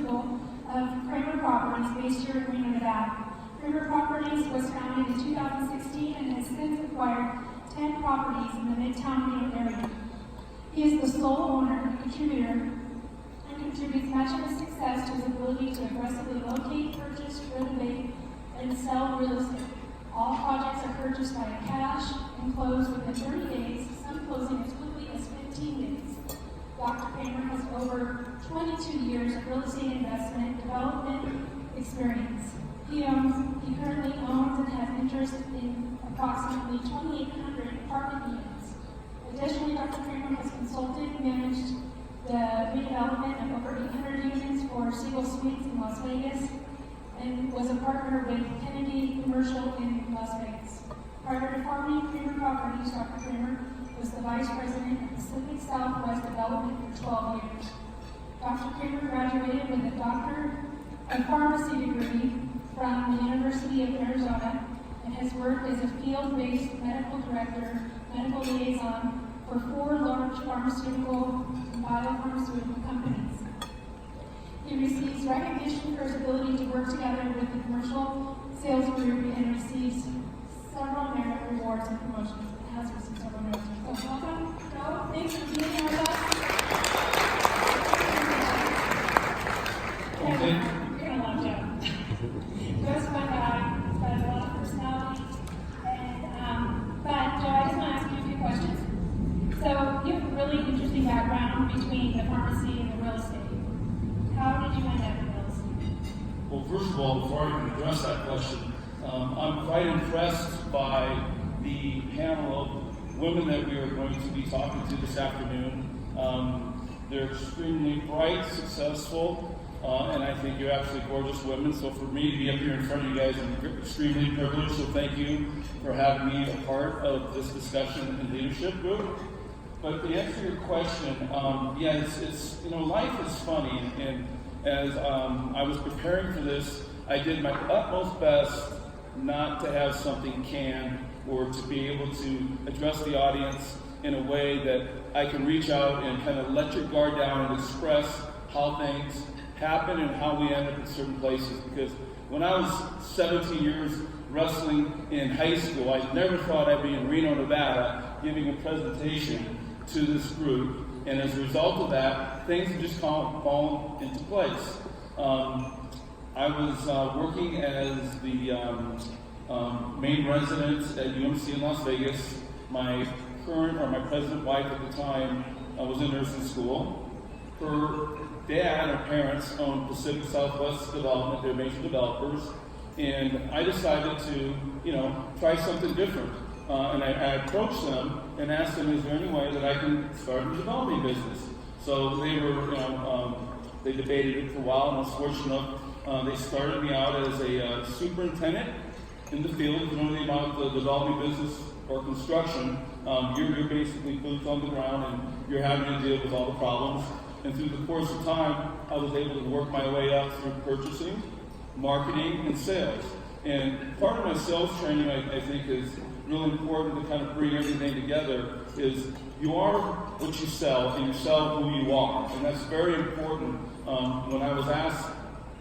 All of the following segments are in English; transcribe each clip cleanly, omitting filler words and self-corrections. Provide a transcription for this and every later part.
principal of Kramer Properties based here in Reno, Nevada. Kramer Properties was founded in 2016 and has since acquired 10 properties in the Midtown Reno area. He is the sole owner and contributor and contributes much of his success to his ability to aggressively locate, purchase, renovate, and sell real estate. All projects are purchased by cash and closed within 30 days, some closing as quickly as 15 days. Dr. Kramer has over 22 years of real estate investment development experience. He currently owns and has interest in approximately 2,800 apartment units. Additionally, Dr. Kramer has consulted and managed the redevelopment of over 800 units for Siegel Suites in Las Vegas and was a partner with Kennedy Commercial in Las Vegas. Prior to farming Kramer Properties, Dr. Kramer was the Vice President of Pacific Southwest Development for 12 years. Dr. Kramer graduated with a Doctor of Pharmacy degree from the University of Arizona and has worked as a field-based medical director, medical liaison for 4 large pharmaceutical and biopharmaceutical companies. He receives recognition for his ability to work together with the commercial sales group and receives several merit rewards and promotions. It has received several merit rewards. So welcome, Joe. Thanks for being here with us. Okay. You're going to love Joe. Joe's a fun guy. He's got a lot of personality. But Joe, I just want to ask you a few questions. So you have a really interesting background between the pharmacy and the real estate. How did you end up in real estate? Well, first of all, before I can address that question, I'm quite impressed by the panel of women that we are going to be talking to this afternoon. They're extremely bright, successful, and I think you're absolutely gorgeous women. So for me to be up here in front of you guys, I'm extremely privileged. So thank you for having me a part of this discussion and leadership group. But to answer your question, it's life is funny, and as I was preparing for this, I did my utmost best not to have something canned or to be able to address the audience in a way that I can reach out and kind of let your guard down and express how things happen and how we end up in certain places. Because when I was 17 years wrestling in high school, I never thought I'd be in Reno, Nevada, giving a presentation to this group, and as a result of that, things have just fallen into place. I was working as the main resident at UMC in Las Vegas. My present wife at the time was in nursing school. Her dad and parents owned Pacific Southwest Development, they're major developers, and I decided to, try something different. And I approached them and asked them, is there any way that I can start a developing business? So they were, they debated it for a while, and I was fortunate enough, they started me out as a superintendent in the field. If you know anything about the developing business or construction, you're basically boots on the ground and you're having to deal with all the problems. And through the course of time, I was able to work my way up through purchasing, marketing, and sales. And part of my sales training, I think, is really important to kind of bring everything together, is you are what you sell and you sell who you are. And that's very important. When I was asked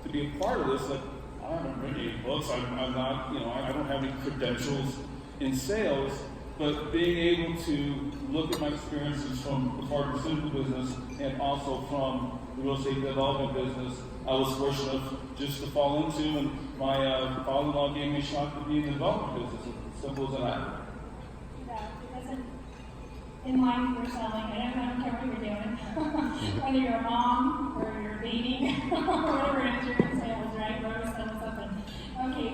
to be a part of this, like, I haven't written any books, I'm not, I don't have any credentials in sales, but being able to look at my experiences from the pharmaceutical business and also from the real estate development business, I was fortunate just to fall into, and my father-in-law gave me a shot to be in the development business. Simple as that. Yeah, it doesn't, in line with your selling, I don't care what you're doing. Whether you're a mom or you're dating or whatever it is, you're in sales, right? We're always selling something. Okay,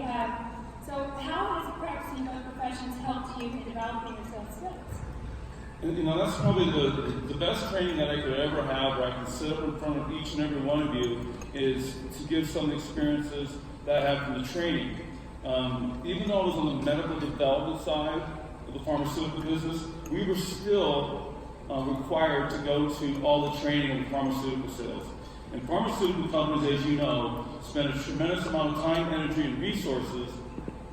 so how has practicing both professions helped you in developing your sales skills? That's probably the best training that I could ever have, where I can sit up in front of each and every one of you, is to give some experiences that I have from the training. Even though I was on the medical development side of the pharmaceutical business, we were still required to go to all the training of pharmaceutical sales. And pharmaceutical companies, as you know, spend a tremendous amount of time, energy, and resources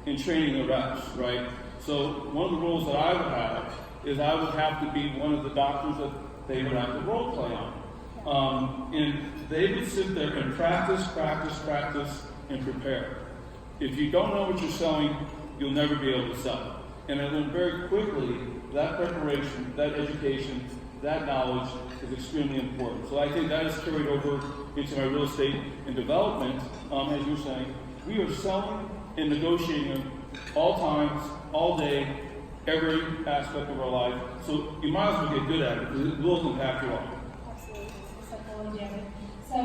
in training the reps, right? So one of the roles that I would have is I would have to be one of the doctors that they would have to role play on. And they would sit there and practice, and prepare. If you don't know what you're selling, you'll never be able to sell it. And I learned very quickly that preparation, that education, that knowledge is extremely important. So I think that is carried over into my real estate and development. As you're saying, we are selling and negotiating all times, all day, every aspect of our life. So you might as well get good at it because it will impact your life. Absolutely. So totally get it. So,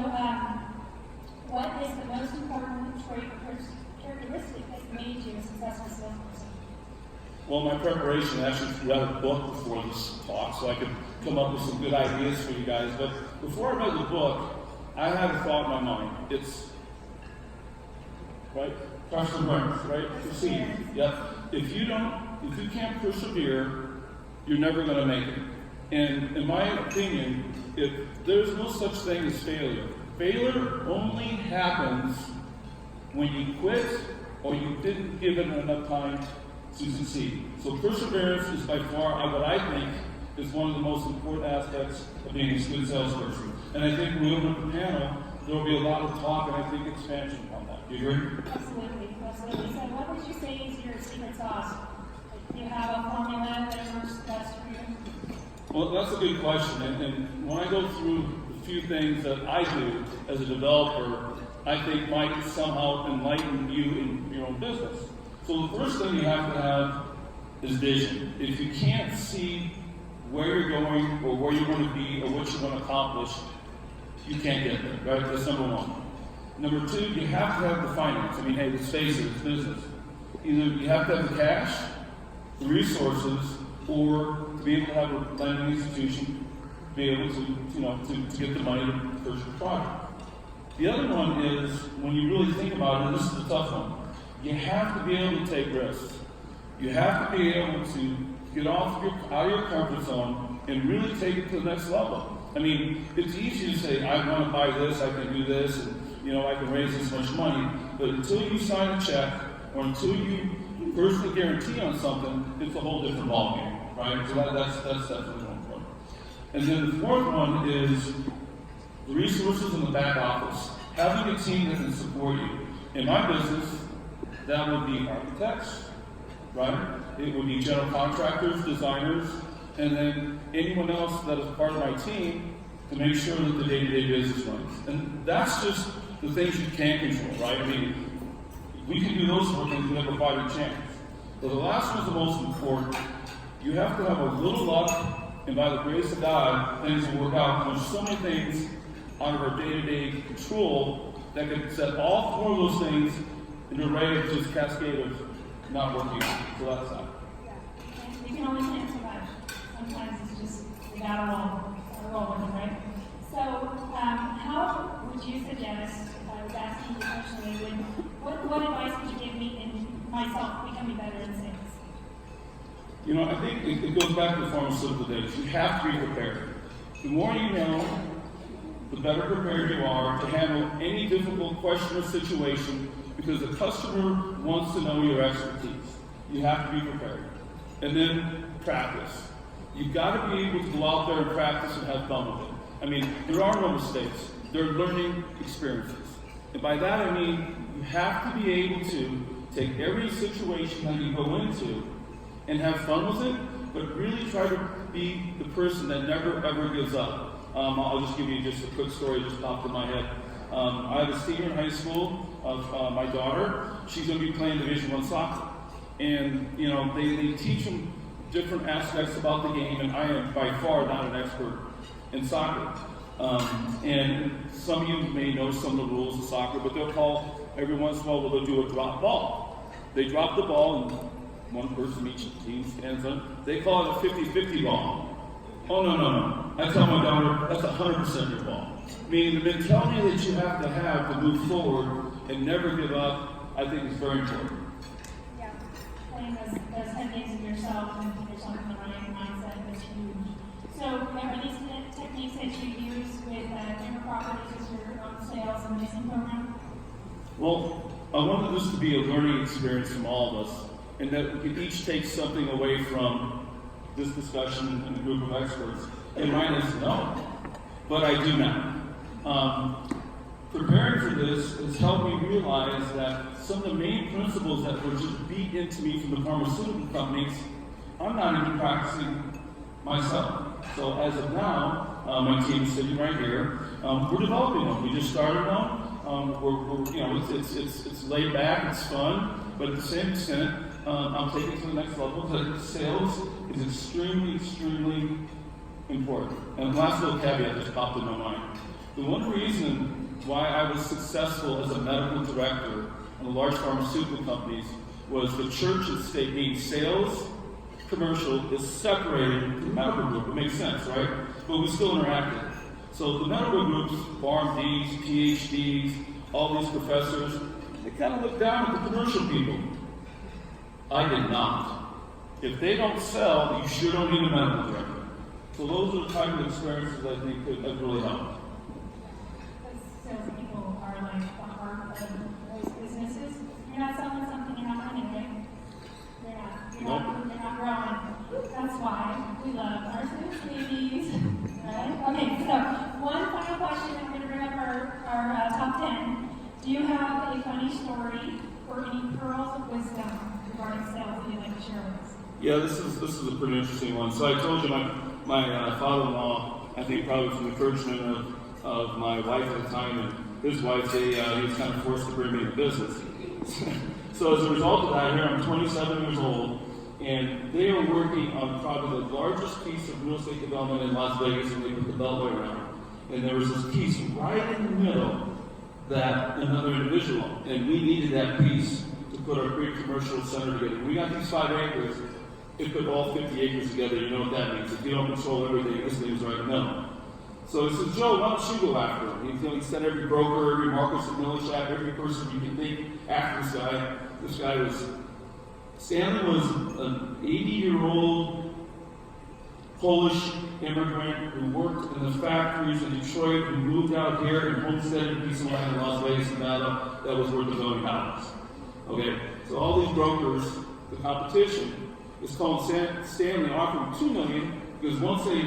what is the most important trait or characteristic that made you a successful salesperson? Well, my preparation, I actually read a book before this talk so I could come up with some good ideas for you guys. But before I read the book, I had a thought in my mind. It's, right? Perseverance, right? Proceed. Yep. If you can't persevere, you're never going to make it. And in my opinion, if there's no such thing as failure. Failure only happens when you quit or you didn't give it enough time to succeed. So perseverance is by far what I think is one of the most important aspects of being a good salesperson. And I think when we open up the panel, there will be a lot of talk and I think expansion on that. Do you agree? Absolutely, absolutely. So what would you say is your secret sauce? Do you have a formula that works best for you? Well, that's a good question. And when I go through the few things that I do as a developer, I think might somehow enlighten you in your own business. So the first thing you have to have is vision. If you can't see where you're going or where you want to be or what you want to accomplish, you can't get there, right? That's number one. Number two, you have to have the finance. I mean, hey, let's face it, it's business. Either you have to have the cash, the resources, or to be able to have a lending institution, be able to get the money to purchase the product. The other one is, when you really think about it, and this is the tough one, you have to be able to take risks. You have to be able to get out of your comfort zone and really take it to the next level. I mean, it's easy to say, I want to buy this, I can do this, and I can raise this much money. But until you sign a check or until you personally guarantee on something, it's a whole different ballgame, right? So that's definitely one point. And then the fourth one is the resources in the back office. Having a team that can support you. In my business, that would be architects, right? It would be general contractors, designers, and then anyone else that is part of my team to make sure that the day-to-day business runs. And that's just the things you can't control, right? I mean, we can do those four things, we have a fighting chance. But the last one's the most important. You have to have a little luck, and by the grace of God, things will work out. There's so many things out of our day-to-day control that can set all four of those things into a rate of just cascade of not working. So that's that. Yeah. You can only plan so much. Sometimes it's just, you gotta roll with it, right? So, how would you suggest, if I was asking you personally, what advice would you give me in myself becoming better in sales? I think it goes back to the pharmaceutical days. You have to be prepared. The more you know, the better prepared you are to handle any difficult question or situation because the customer wants to know your expertise. You have to be prepared. And then practice. You've got to be able to go out there and practice and have fun with it. I mean, there are no mistakes. They're learning experiences. And by that I mean you have to be able to take every situation that you go into and have fun with it, but really try to be the person that never ever gives up. I'll just give you just a quick story just popped in my head. I have a senior in high school of my daughter. She's going to be playing Division I soccer. And, they teach them different aspects about the game, and I am by far not an expert in soccer. And some of you may know some of the rules of soccer, but they'll call, every once in a while, they'll do a drop ball. They drop the ball, and one person each team stands on. They call it a 50-50 ball. Oh, no. I tell my daughter, that's 100% your ball. Meaning the mentality that you have to move forward and never give up, I think is very important. Yeah, playing those techniques of yourself and put yourself in the right mindset is huge. So, are these techniques that you use with different properties as your own sales and leasing program? Well, I wanted this to be a learning experience from all of us, and that we could each take something away from this discussion and a group of experts. And mine is no. but I do now. Preparing for this has helped me realize that some of the main principles that were just beat into me from the pharmaceutical companies, I'm not even practicing myself. So as of now, my team is sitting right here. We're developing them. We just started one. It's laid back, it's fun, but at the same extent, I'm taking it to the next level because sales is extremely, extremely important. And the last little caveat just popped in my mind. The one reason why I was successful as a medical director in the large pharmaceutical companies was the church and state, being sales, commercial, is separated from the medical group. It makes sense, right? But we still interacted. So the medical groups, PharmDs, PhDs, all these professors, they kind of look down at the commercial people. I did not. If they don't sell, you sure don't need a medical director. So those are the type of experiences I think that really helped. Salespeople are like the heart of those businesses. You're not selling something you're not running, right? You're not growing. That's why we love our sales babies. Right? Okay, so one final question. I'm going to bring up our top 10. Do you have a funny story or any pearls of wisdom regarding sales that you'd like to share with us? Yeah, this is a pretty interesting one. So I told you my father-in-law, I think probably from the encouragement of my wife at the time and his wife, he was kind of forced to bring me into business. So as a result of that, here I'm 27 years old, and they are working on probably the largest piece of real estate development in Las Vegas, and they put the beltway around. And there was this piece right in the middle that another individual, and we needed that piece to put our great commercial center together. We got these 5 acres. It put all 50 acres together. You know what that means. If you don't control everything, this thing is right in the middle. So he says, Joe, why don't you go after him? He sent every broker, every Marcus and Millichap, every person you can think after this guy. This guy was, Stanley was an 80-year-old Polish immigrant who worked in the factories in Detroit, who moved out here and homesteaded a piece of land in Las Vegas, Nevada, that was worth $1 billion. Okay, so all these brokers, the competition, is calling Stanley, offering $2 million, because once they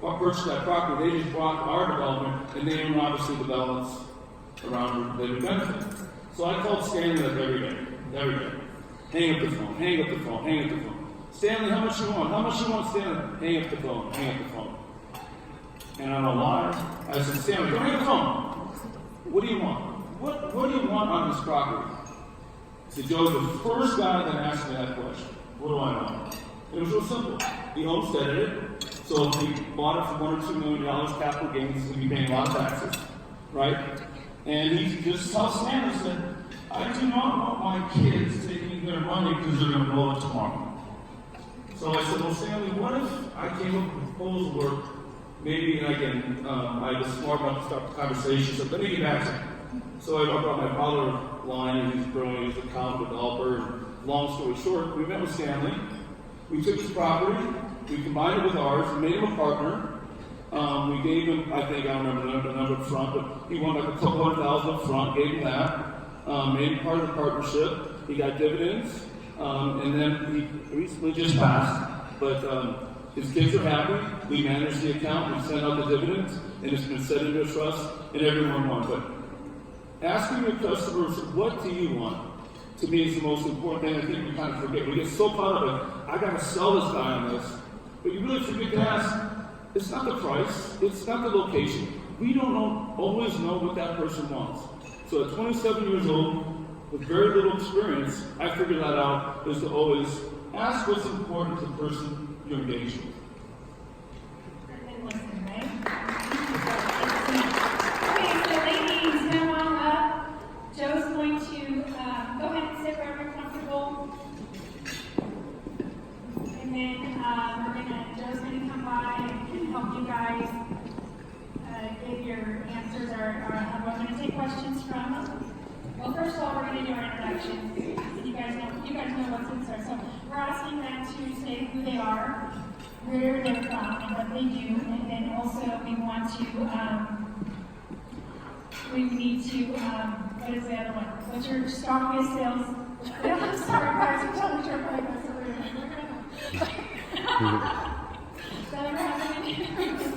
purchased that property, they just bought our development, and they own obviously developments around that would benefit. So I called Stanley like every day. Hang up the phone. Stanley, how much you want? How much you want, Stanley? Hang up the phone. And I don't know why. I said, Stanley, don't hang up the phone. What do you want? What do you want on this property? He said, Joe, the first guy that asked me that question, what do I want? It was real simple. He homesteaded it. So if we bought it for $1 or $2 million capital gains, we'd be paying a lot of taxes, right? And he just told Stanley, said, I do not want my kids taking their money because they're going to blow it tomorrow. So I said, well, Stanley, what if I came up with a proposal where maybe I was smart enough to start the conversation, so let me get back to him. So I brought my father line, and he's brilliant, he's a comic developer. And long story short, we met with Stanley. We took his property, we combined it with ours, we made him a partner. We gave him, I don't remember the number up front, but he wanted like a couple $100,000 up front, gave him that. Made him part of the partnership. He got dividends, and then he recently just passed. But his kids are happy. We manage the account. We send out the dividends, and it's been set into a trust, and everyone won. But asking your customers, what do you want? To me, is the most important thing. I think we kind of forget. We get so caught up in, I got to sell this guy on this, but you really forget to ask. It's not the price. It's not the location. We don't always know what that person wants. So at 27 years old, with very little experience, I figured that out, is to always ask what's important to the person you're engaged with. And listen, right? Okay, so ladies, come on up. Joe's going to go ahead and sit wherever you're comfortable. And then Joe's going to come by and help you guys give your answers, or we're going to take questions from. Well, first of all, we're going to do our introductions. You guys know what's in store. So we're asking them to say who they are, where they're from, and what they do, and then also we want to, we need to, what is the other one? What's your strongest sales? I'm sorry, guys, I'm telling you, we're going to.